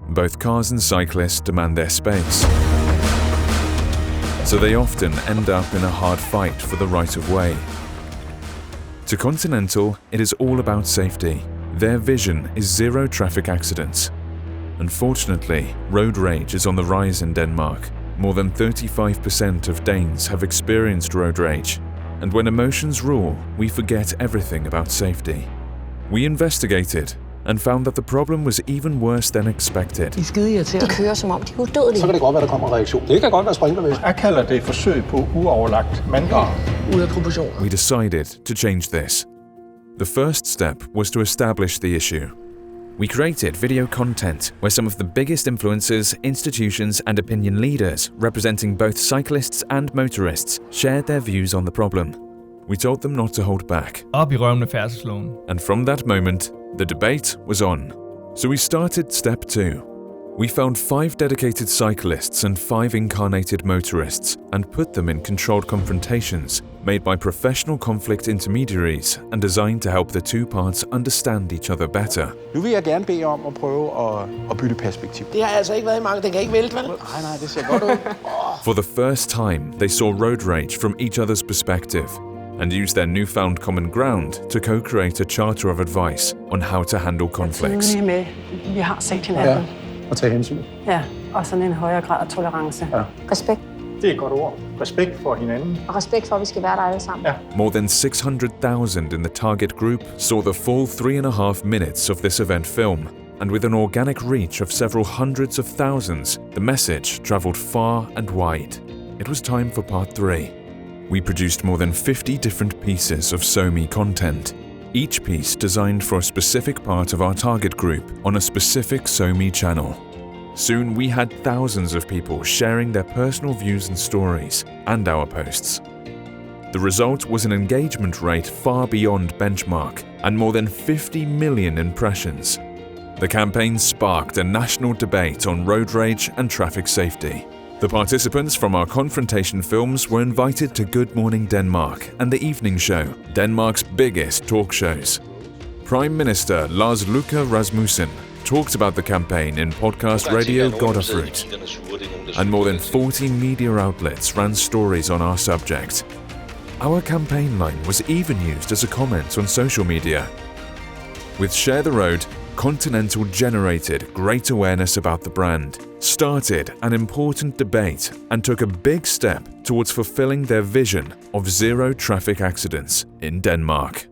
Both cars and cyclists demand their space, so they often end up in a hard fight for the right of way. To Continental, it is all about safety. Their vision is zero traffic accidents. Unfortunately, road rage is on the rise in Denmark. More than 35% of Danes have experienced road rage, and when emotions rule, we forget everything about safety. We investigated and found that the problem was even worse than expected. De kører som om de er udødelige. Så kan det godt være, der kommer en reaktion. Det kan godt være sprinklervæske. Jeg kalder det forsøg på uoverlagt manddrab. Ude af proportion. We decided to change this. The first step was to establish the issue. We created video content where some of the biggest influencers, institutions, and opinion leaders representing both cyclists and motorists shared their views on the problem. We told them not to hold back. Op i røven med færdselsloven. And from that moment, the debate was on. So we started step 2. We found 5 dedicated cyclists and 5 incarnated motorists and put them in controlled confrontations made by professional conflict intermediaries and designed to help the two parts understand each other better. Nu vil jeg gerne bede om at prøve at bytte perspektiv. Det har altså ikke været i mange. Den kan ikke vælte, vel? Nej, det ser godt ud. For the first time, they saw road rage from each other's perspective and used their newfound common ground to co-create a charter of advice on how to handle conflicts. Med, vi har set hinanden. Ja, og tage hensyn. Ja, og sådan en højere grad af tolerance. Ja. Respekt. Det er et godt ord. Respekt for hinanden. Og respekt for, at vi skal være der alle sammen. Ja. More than 600,000 in the target group saw the full 3.5 minutes of this event film, and with an organic reach of several hundreds of thousands, the message traveled far and wide. It was time for part 3. We produced more than 50 different pieces of SoMe content, each piece designed for a specific part of our target group on a specific SoMe channel. Soon we had thousands of people sharing their personal views and stories, and our posts. The result was an engagement rate far beyond benchmark, and more than 50 million impressions. The campaign sparked a national debate on road rage and traffic safety. The participants from our confrontation films were invited to Good Morning Denmark and The Evening Show, Denmark's biggest talk shows. Prime Minister Lars Løkke Rasmussen talked about the campaign in podcast radio Godafruit, and more than 40 media outlets ran stories on our subject. Our campaign line was even used as a comment on social media. With Share the Road, Continental generated great awareness about the brand, started an important debate, and took a big step towards fulfilling their vision of zero traffic accidents in Denmark.